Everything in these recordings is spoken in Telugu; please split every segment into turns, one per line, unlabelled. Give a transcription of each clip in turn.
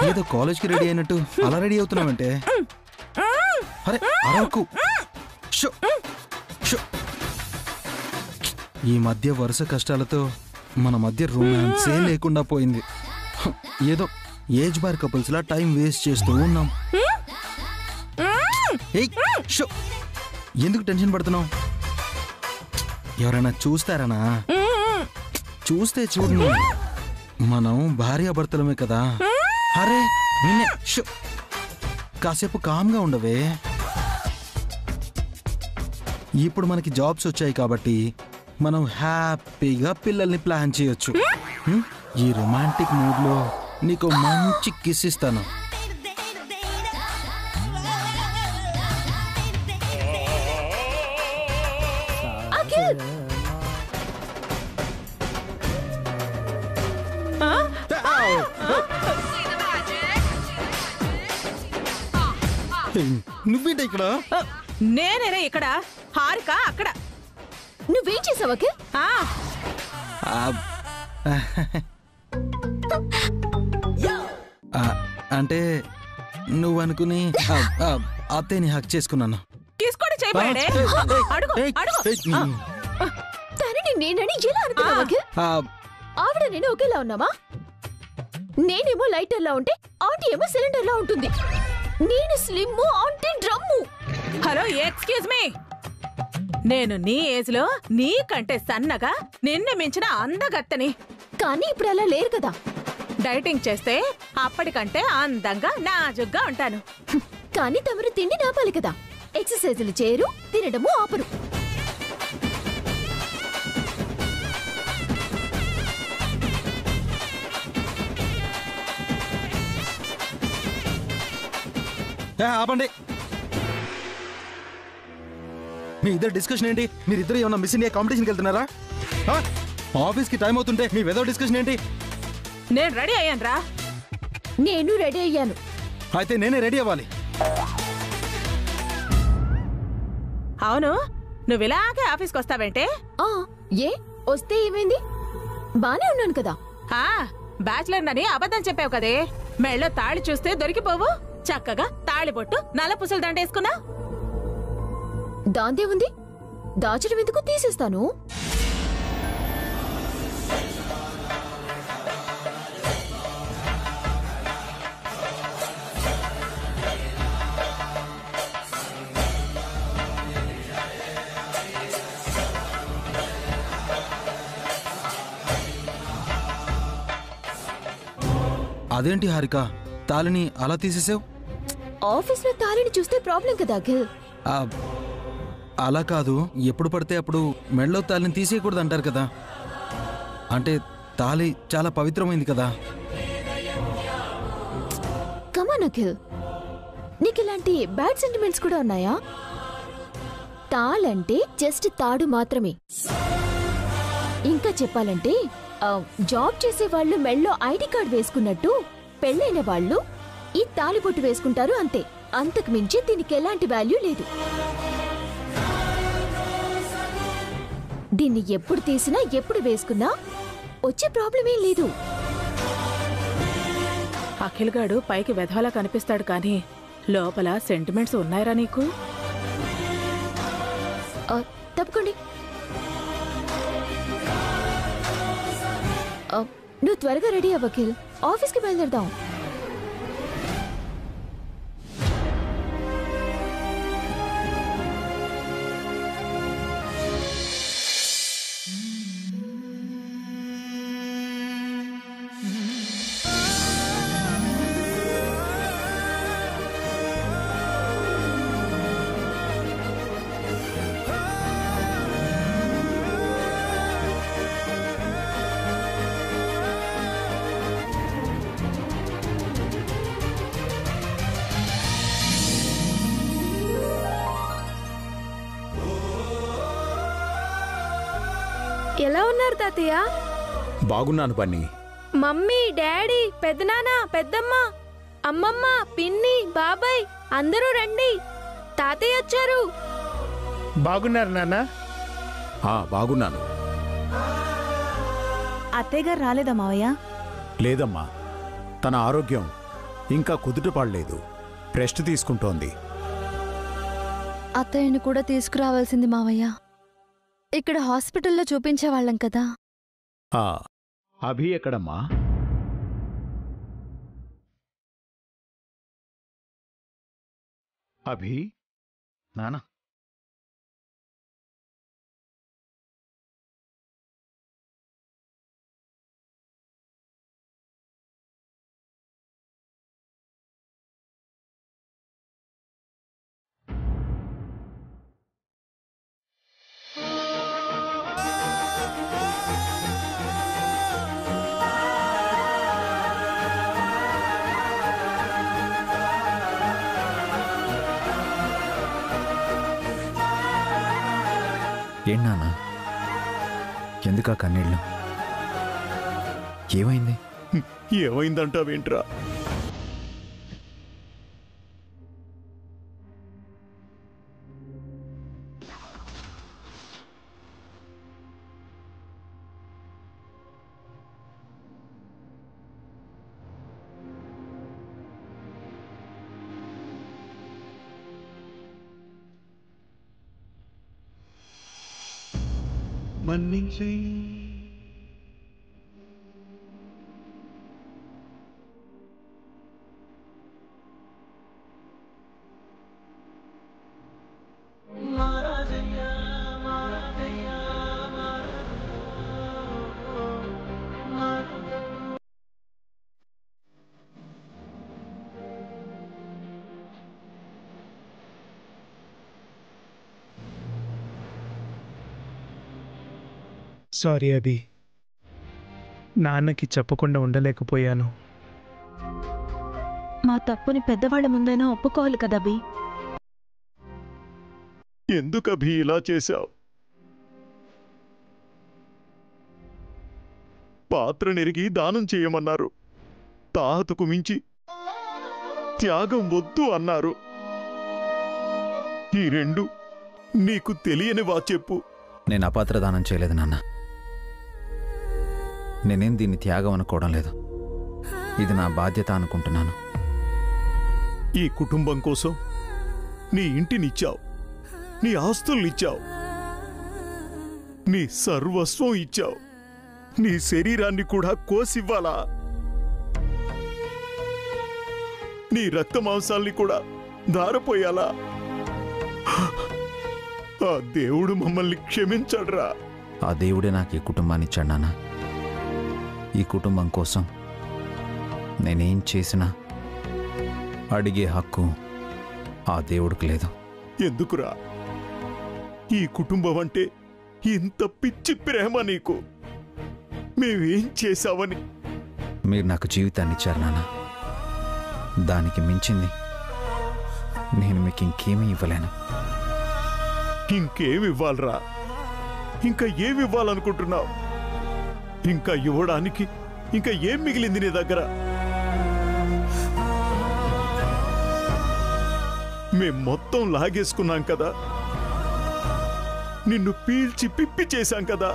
ఏదో కాలేజ్కి రెడీ అయినట్టు అలా రెడీ అవుతున్నావంటే? అరే అరవకు. ఈ మధ్య వరుస కష్టాలతో మన మధ్య రొమాన్సే లేకుండా పోయింది. ఏదో ఏజ్ బార్ కపుల్స్ లా టైం వేస్ట్ చేస్తూ ఉన్నాం. ఎందుకు టెన్షన్ పడుతున్నావు? ఎవరైనా చూస్తారనా? చూస్తే చూడు, మనం భార్యాభర్తలమే కదా. అరే నిన్నే కాసేపు కామ్గా ఉండవే. ఇప్పుడు మనకి జాబ్స్ వచ్చాయి కాబట్టి మనం హ్యాపీగా పిల్లల్ని ప్లాన్ చేయొచ్చు. ఈ రొమాంటిక్ మూడ్లో నీకు మంచి కిస్ ఇస్తాను. నువ్వేంటి ఇక్కడ?
నేనేనా ఇక్కడ? హారిక అక్కడ.
నువ్వేం చేసావు అఖిల్?
అంటే నువ్వు అనుకుని అత్తయ్యని హక్ చేసుకున్నాను.
తీసుకోండి చేయబడే.
తనని నేనని ఎలా అనుకున్నావు అఖిల్? ఆవిడ నేను ఒకేలా ఉన్నామా? నేనేమో లైటర్ లా ఉంటే ఆంటీ ఏమో సిలిండర్ లా ఉంటుంది. నేను slim, aunty drum.
Hello, excuse me. నేను నీ ఏజ్ లో నీకంటే సన్నగా నిన్ను మించిన అందగత్తని.
కానీ ఇప్పుడు అలా లేరు కదా.
డైటింగ్ చేస్తే అప్పటికంటే అందంగా నాజుగ్గా ఉంటాను.
కానీ తమరు తిండి నాపాలి కదా. ఎక్సర్సైజులు చేయరు, తినడము ఆపరు.
ఆపండి. మీ ఇద్దరు డిస్కషన్ ఏంటి? మీరిద్దరు ఏమన్నా మిస్ ఇండియా కాంపిటీషన్కి వెళ్తున్నారా? ఆఫీస్కి టైం అవుతుంటే మీ వెదర్ డిస్కషన్ ఏంటి?
నేను రెడీ అయ్యాను రా.
నేను రెడీ అయ్యాను.
అయితే నేనే రెడీ అవ్వాలి.
అవును, నువ్వు ఇలాగే ఆఫీస్కి వస్తావేంటే?
ఏ వస్తే ఏమైంది? బానే ఉన్నాను కదా.
బ్యాచులర్ నని అబద్ధం చెప్పావు కదే. మెళ్ళో తాళి చూస్తే దొరికిపోవు. చక్కగా తాళిబొట్టు, నల్ల పుసలు దండేసుకున్నా.
దాందే ఉంది, దాచడం ఎందుకు? తీసేస్తాను.
అదేంటి హారిక, తాళిని అలా తీసేసావు?
ఆఫీస్ లో తాళిని చూస్తే ప్రాబ్లం కదా అఖిల్.
అలా కాదు, ఎప్పుడు పడితే అప్పుడు మెడలో తాళిని తీసేయకూడదు అంటారు కదా. అంటే తాళి చాలా పవిత్రమైంది కదా.
కమాన్ అఖిల్, నీకు ఇలాంటి బ్యాడ్ సెంటిమెంట్స్ కూడా ఉన్నాయా? తాళంటే జస్ట్ తాడు మాత్రమే. ఇంకా చెప్పాలంటే జాబ్ చేసే వాళ్ళు మెళ్ళో ఐడి కార్డ్ వేసుకున్నట్టు పెళ్ళైన వాళ్ళు ఈ తాళిబొట్టు వేసుకుంటారు అంతే. అంతకు మించి దీనికి ఎలాంటి వాల్యూ లేదు. దీన్ని ఎప్పుడు తీసినా ఎప్పుడు వేసుకున్నా వచ్చే ప్రాబ్లం ఏం లేదు.
అఖిల్ గాడు పైకి వెధవలా కనిపిస్తాడు కానీ లోపల సెంటిమెంట్స్ ఉన్నాయరా నీకు?
తప్పుకోండి. నువ్వు త్వరగా రెడీ అవ్వు అఖిల్, ఆఫీస్కి బయలుదేరదాం.
ఎలా ఉన్నారు తాతయ్య?
బాగున్నాను బన్నీ.
మమ్మీ, డాడీ, పెద్దనాన్న, పెద్దమ్మ, అమ్మమ్మ, పిన్ని, బాబాయ్ అందరూ రండి. తాతయ్య వచ్చారు.
బాగున్నారు నాన్న? బాగున్నాను.
అత్తయ్య గారు రాలేదా మావయ్య?
లేదమ్మా, తన ఆరోగ్యం ఇంకా కుదుట పడలేదు. రెస్ట్ తీసుకుంటోంది.
అత్తయ్యని కూడా తీసుకురావాల్సింది మావయ్య. ఇక్కడ హాస్పిటల్లో చూపించేవాళ్ళం కదా.
అభి ఎక్కడమ్మా? అభి
నానా
ఏంటి నాన్న, ఎందుకా కన్నీళ్ళు? ఏమైంది?
ఏమైందంటావేంట్రా?
మన్నించి సారీ అభి, నాన్నకి చెప్పకుండా ఉండలేకపోయాను.
మా తప్పుని పెద్దవాళ్ళ ముందైనా ఒప్పుకోవాలి కదా అభి.
ఎందుకు అభి ఇలా చేశావు? పాత్ర నెరిగి దానం చేయమన్నారు. తాహతుకు మించి త్యాగం వద్దు అన్నారు. ఈ రెండు నీకు తెలియనివా చెప్పు?
నేను అపాత్ర దానం చేయలేదు నాన్న. నేనేం దీన్ని త్యాగం అనుకోవడం లేదు. ఇది నా బాధ్యత అనుకుంటున్నాను.
ఈ కుటుంబం కోసం నీ ఇంటినిచ్చావు, నీ ఆస్తుల్నిచ్చావు, నీ సర్వస్వం ఇచ్చావు. నీ శరీరాన్ని కూడా కోసివ్వాలా? నీ రక్తమాంసాల్ని కూడా ధారపోయాలా? ఆ దేవుడు మమ్మల్ని క్షమించడ్రా.
ఆ దేవుడే నాకు ఈ కుటుంబాన్ని ఇచ్చాడు నాన్న. ఈ కుటుంబం కోసం నేనేం చేసినా అడిగే హక్కు ఆ దేవుడికి లేదు.
ఎందుకురా? ఈ కుటుంబం అంటే ఇంత పిచ్చి ప్రేమ నీకు? మేమేం చేశావని?
మీరు నాకు జీవితాన్ని ఇచ్చారు నాన్న. దానికి మించింది నేను మీకు ఇంకేమీ ఇవ్వలేను.
ఇంకేమివ్వాలరా? ఇంకా ఏమివ్వాలనుకుంటున్నావు? ఇంకా ఇవ్వడానికి ఇంకా ఏం మిగిలింది నీ దగ్గర? మేం మొత్తం లాగేసుకున్నాం కదా, నిన్ను పీల్చి పిప్పి చేశాం కదా.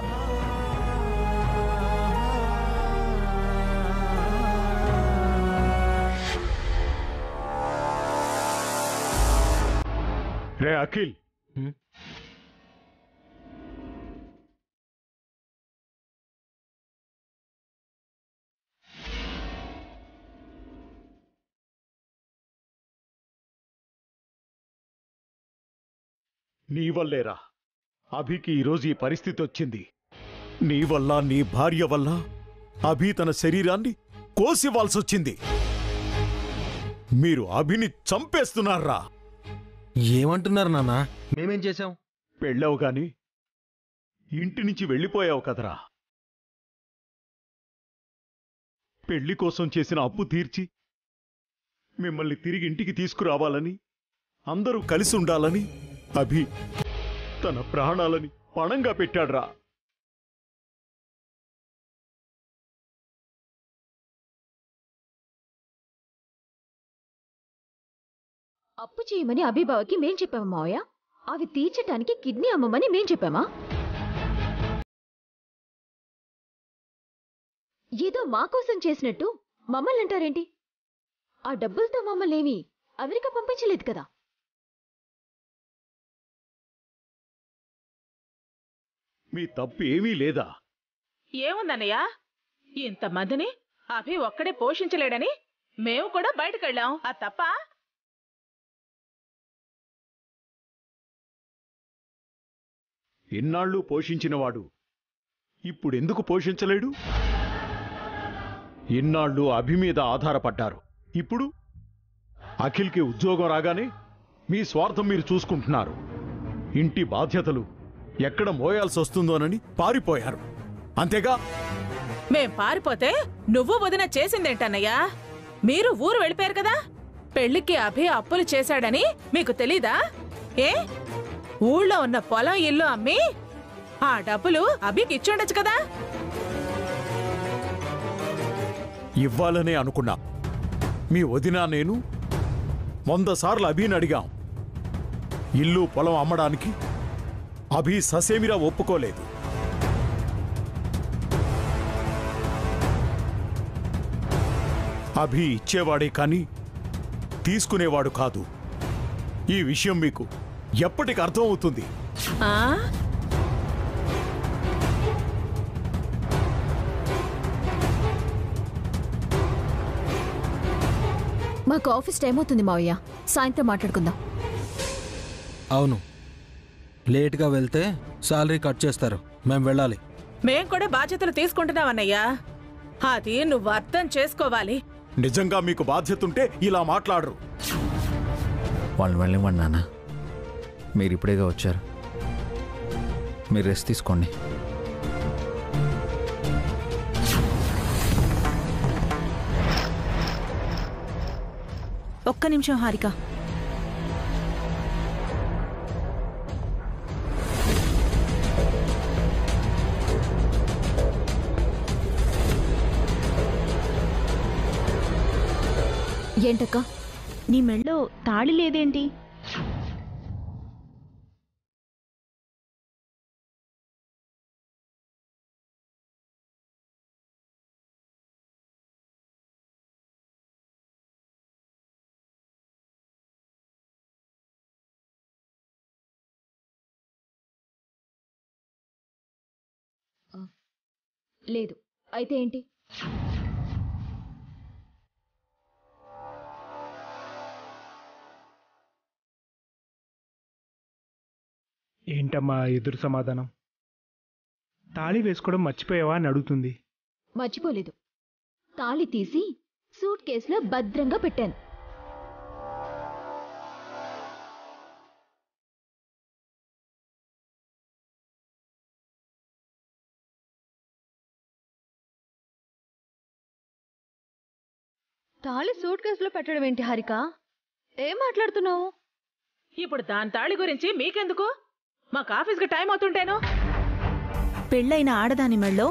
రే అఖిల్, నీ వల్లేరా అభికి ఈరోజు ఈ పరిస్థితి వచ్చింది. నీ వల్ల, నీ భార్య వల్ల అభి తన శరీరాన్ని కోసివ్వాల్సొచ్చింది. మీరు అభిని చంపేస్తున్నారా?
ఏమంటున్నారు నాన్న? మేమేం చేశాం?
పెళ్ళావు గాని ఇంటి నుంచి వెళ్ళిపోయావు కదరా. పెళ్లి కోసం చేసిన అప్పు తీర్చి మిమ్మల్ని తిరిగి ఇంటికి తీసుకురావాలని, అందరూ కలిసి ఉండాలని అభి తన ప్రాణాలని పణంగా పెట్టాడ్రా.
అప్పు చేయమని అభిబావకి మేం చెప్పామా మావయ్య? అవి తీర్చటానికి కిడ్నీ అమ్మమని మేం చెప్పామా? ఏదో మా కోసం చేసినట్టు మమ్మల్ని అంటారేంటి? ఆ డబ్బులతో మమ్మల్ని ఏమి అమెరికా పంపించలేదు కదా.
మీ తప్పు ఏమీ లేదా?
ఏముందన్నయ్య, ఇంతమందిని అభి ఒక్కడే పోషించలేడని మేము కూడా బయటకెళ్ళాం. ఆ తప్ప
ఇన్నాళ్ళు పోషించినవాడు ఇప్పుడెందుకు పోషించలేడు? ఇన్నాళ్ళు అభి మీద ఆధారపడ్డారు. ఇప్పుడు అఖిల్కి ఉద్యోగం రాగానే మీ స్వార్థం మీరు చూసుకుంటున్నారు. ఇంటి బాధ్యతలు ఎక్కడ మోయాల్సి వస్తుందోనని పారిపోయారు, అంతేగా?
మేం పారిపోతే నువ్వు వదిన చేసిందేంటన్నయ్యా? మీరు ఊరు వెళ్ళిపోయారు కదా. పెళ్లికి అభి అప్పులు చేశాడని మీకు తెలీదా? ఏ ఊళ్ళో ఉన్న పొలం ఇల్లు అమ్మి ఆ డబ్బులు అభికి ఇచ్చుండొచ్చు కదా.
ఇవ్వాలనే అనుకున్నా. మీ వదిన నేను 100 సార్లు అభిని అడిగాం. ఇల్లు పొలం అమ్మడానికి అభి ససేమిరా ఒప్పుకోలేదు. అభి ఇచ్చేవాడే కానీ తీసుకునేవాడు కాదు. ఈ విషయం మీకు ఎప్పటికి అర్థం అవుతుంది?
ఆ
మాకు ఆఫీస్ టైం అవుతుంది మావయ్య, సాయంత్రం మాట్లాడుకుందాం.
అవును, లేట్గా వెళ్తే శాలరీ కట్ చేస్తారు. మేం వెళ్ళాలి.
మేం కూడా బాధ్యతలు తీసుకుంటున్నామన్నయ్యా, అది నువ్వు అర్థం చేసుకోవాలి.
నిజంగా మీకు బాధ్యత ఉంటే ఇలా మాట్లాడరు.
వాళ్ళు వెళ్ళివ్వండి నాన్న, మీరు ఇప్పుడేగా వచ్చారు. మీరు రెస్ట్ తీసుకోండి.
ఒక్క నిమిషం హారిక.
ఏంటక్క,
నీ మెళ్ళో తాళి లేదేంటి?
లేదు. అయితే ఏంటి?
ఏంటమ్మా ఎదురు సమాధానం? తాళి వేసుకోవడం మర్చిపోయావా అని అడుగుతుంది.
మర్చిపోలేదు. తాళి తీసి సూట్ కేసులో భద్రంగా పెట్టాను. తాళి సూట్ కేసులో పెట్టడం ఏంటి హారిక? ఏం మాట్లాడుతున్నావు?
ఇప్పుడు దాని తాళి గురించి మీకెందుకు? మాకు ఆఫీస్కి టైం అవుతుంటేను.
పెళ్ళైన ఆడదాని మెళ్ళో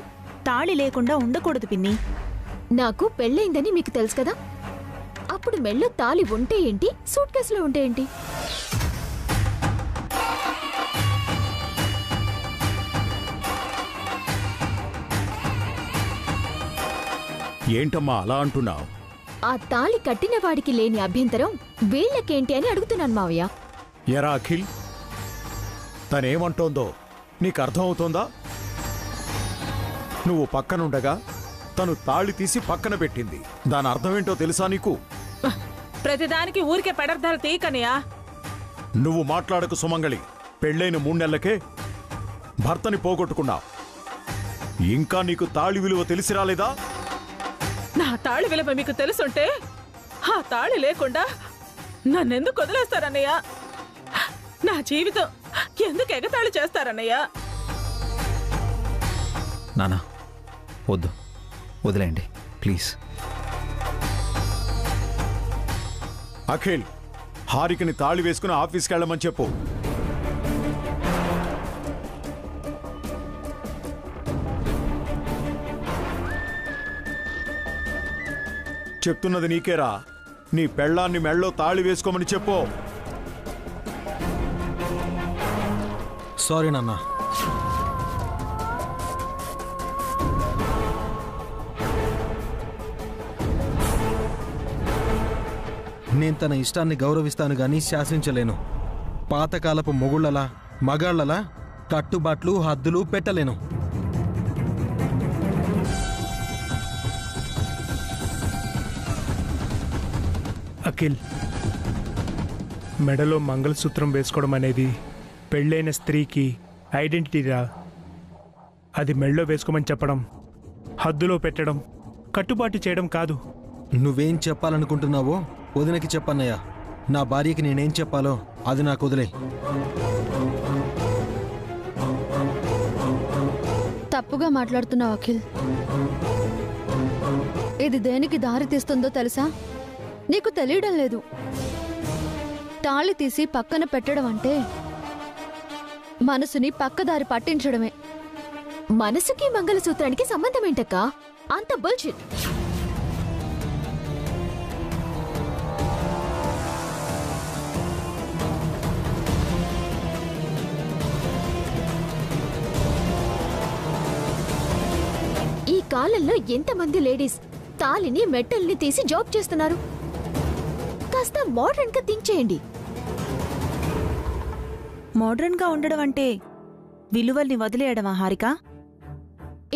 తాళి లేకుండా ఉండకూడదు పిన్ని.
నాకు పెళ్ళైందని మీకు తెలుసు కదా. అప్పుడు మెళ్ళో తాళి ఉంటే ఏంటి, సూట్ కేసులో ఉంటే ఏంటి?
ఏంటమ్మా అలా అంటున్నావు?
ఆ తాళి కట్టిన వాడికి లేని అభ్యంతరం వీళ్ళకేంటి అని అడుగుతున్నాను మావయ్య.
ఎరా అఖిల్, తనేమంటోందో నీకు అర్థమవుతోందా? నువ్వు పక్కనుండగా తను తాళి తీసి పక్కన పెట్టింది. దాని అర్థమేంటో తెలుసా నీకు?
ప్రతిదానికి ఊరికే పెడర్థాలు తీయకనియా.
నువ్వు మాట్లాడకు సుమంగళి. పెళ్ళైన 3 నెలలకే భర్తని పోగొట్టుకున్నావు. ఇంకా నీకు తాళి విలువ తెలిసి రాలేదా?
నా తాళి విలువ మీకు తెలుసుంటే ఆ తాళి లేకుండా నన్నెందుకు వదిలేస్తారన్నయ్య? నా జీవితం ఎందుకు ఎగతాళి చేస్తారన్నయ్య?
నానా వద్దు, వదిలేయండి ప్లీజ్.
అఖిల్, హారికని తాళి వేసుకుని ఆఫీస్కి వెళ్ళమని చెప్పు. చెప్తున్నది నీకేరా. నీ పెళ్ళాన్ని మెళ్ళో తాళి వేసుకోమని చెప్పు.
సారీ నాన్న. నేను తన ఇష్టాన్ని గౌరవిస్తాను గాని శాసించలేను. పాతకాలపు మొగుళ్ళలా మగాళ్లలా కట్టుబాట్లు హద్దులు పెట్టలేను.
అఖిల్, మెడలో మంగళసూత్రం వేసుకోవడం అనేది పెళ్ళైన స్త్రీకి ఐడెంటిటీరా. అది మెడలో వేసుకోమని చెప్పడం, హద్దులో పెట్టడం, కట్టుబాటు చేయడం కాదు.
నువ్వేం చెప్పాలనుకుంటున్నావో వదినకి చెప్పన్నయ్యా. నా భార్యకి నేనేం చెప్పాలో అది నాకు వదిలే.
తప్పుగా మాట్లాడుతున్నావు అఖిల్. ఇది దేనికి దారి తీస్తుందో తెలుసా? నీకు తెలియడం లేదు. తాళి తీసి పక్కన పెట్టడం అంటే మనసుని పక్కదారి పట్టించడమే.
మనసుకి మంగళసూత్రానికి సంబంధం ఏంటక్కా? అంత బుల్షిట్. ఈ కాలంలో ఎంతమంది లేడీస్ తాలిని మెట్టల్ని తీసి జాబ్ చేస్తున్నారు. కాస్త మోడర్న్ గా థింక్ చేయండి.
మోడ్రన్ గా ఉండడం అంటే విలువల్ని వదిలేయడమా హారిక?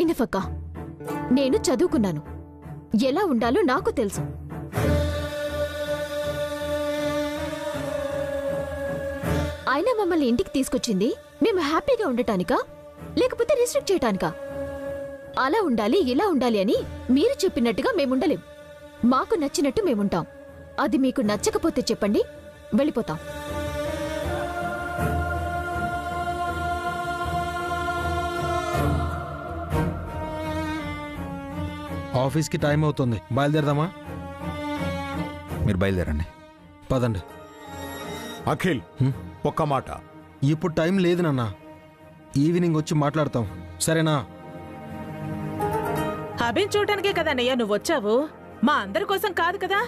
ఇనఫక్క, నేను చదువుకున్నాను. ఎలా ఉండాలో నాకు తెలుసు. అయినా మమ్మల్ని ఇంటికి తీసుకొచ్చింది మేము హ్యాపీగా ఉండటానికా లేకపోతే రిస్ట్రిక్ట్ చేయటానికా? అలా ఉండాలి ఇలా ఉండాలి అని మీరు చెప్పినట్టుగా మేముండలేం. మాకు నచ్చినట్టు మేముంటాం. అది మీకు నచ్చకపోతే చెప్పండి, వెళ్ళిపోతాం.
ఆఫీస్కి టైం అవుతుంది, బయలుదేరదామా?
మీరు బయలుదేరండి.
పదండి.
అఖిల్, ఒక్క మాట.
ఇప్పుడు టైం లేదు నాన్న. ఈవినింగ్ వచ్చి మాట్లాడతాం, సరేనా?
అభిని చూడటానికే కదన్నయ్య నువ్వు వచ్చావు, మా అందరి కోసం కాదు కదా.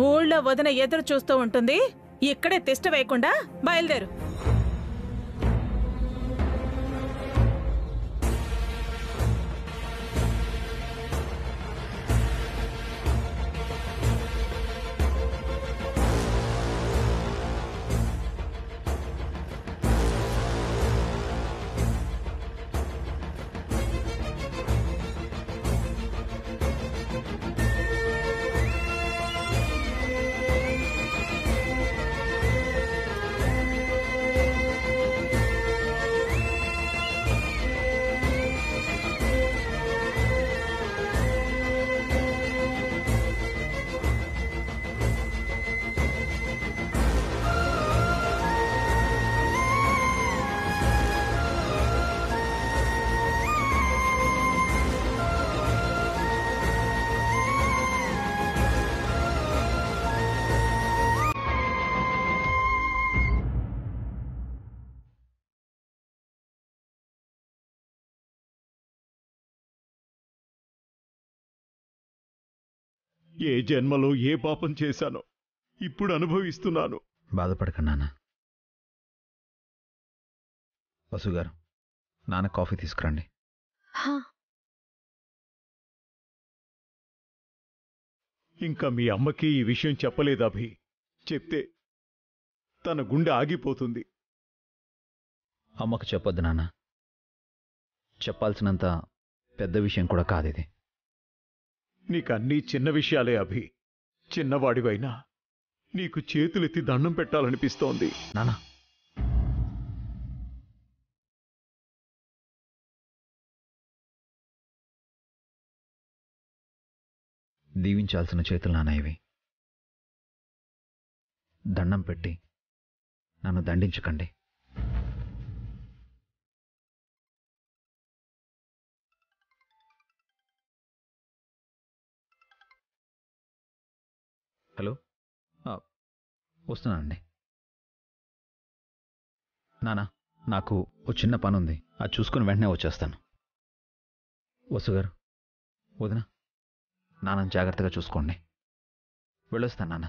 ఊళ్ళో వదిన ఎదురు చూస్తూ ఉంటుంది. ఇక్కడే తిష్ట వేయకుండా బయలుదేరు.
ఏ జన్మలో ఏ పాపం చేశానో ఇప్పుడు అనుభవిస్తున్నాను.
బాధపడకండి నాన్న. వసుగారు, నాన్న కాఫీ తీసుకురండి.
ఇంకా మీ అమ్మకి ఈ విషయం చెప్పలేదు అభి. చెప్తే తన గుండె ఆగిపోతుంది.
అమ్మకు చెప్పొద్దు నాన్న. చెప్పాల్సినంత పెద్ద విషయం కూడా కాదిది.
నీకన్నీ చిన్న విషయాలే అభి. చిన్నవాడివైనా నీకు చేతులెత్తి దండం పెట్టాలనిపిస్తోంది.
నాన్న, దీవించాల్సిన చేతులు నాన్న ఇవి. దండం పెట్టి నన్ను దండించకండి. హలో, వస్తున్నానండి. నానా, నాకు ఓ చిన్న పని ఉంది, అది చూసుకుని వెంటనే వచ్చేస్తాను. వసుగారు, వదిన, నాన్నని జాగ్రత్తగా చూసుకోండి. వెళ్ళొస్తాను నాన్న.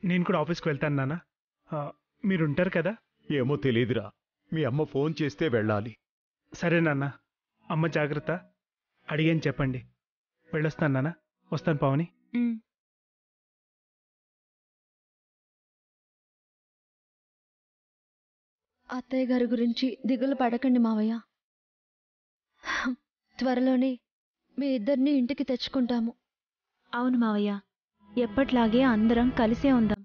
నేను కూడా ఆఫీస్కి వెళ్తాను నాన్న. మీరుంటారు కదా?
ఏమో తెలియదురా. మీ అమ్మ ఫోన్ చేస్తే వెళ్ళాలి.
సరే నాన్న, అమ్మ జాగ్రత్త. అడిగేని చెప్పండి. వెళ్ళొస్తాను నాన్న. వస్తాను పావని.
అత్తయ్య గారి గురించి దిగులు పడకండి మావయ్య. త్వరలోనే మీ ఇద్దరిని ఇంటికి తెచ్చుకుంటాము.
అవును మావయ్య, ఎప్పట్లాగే అందరం కలిసే ఉందాం.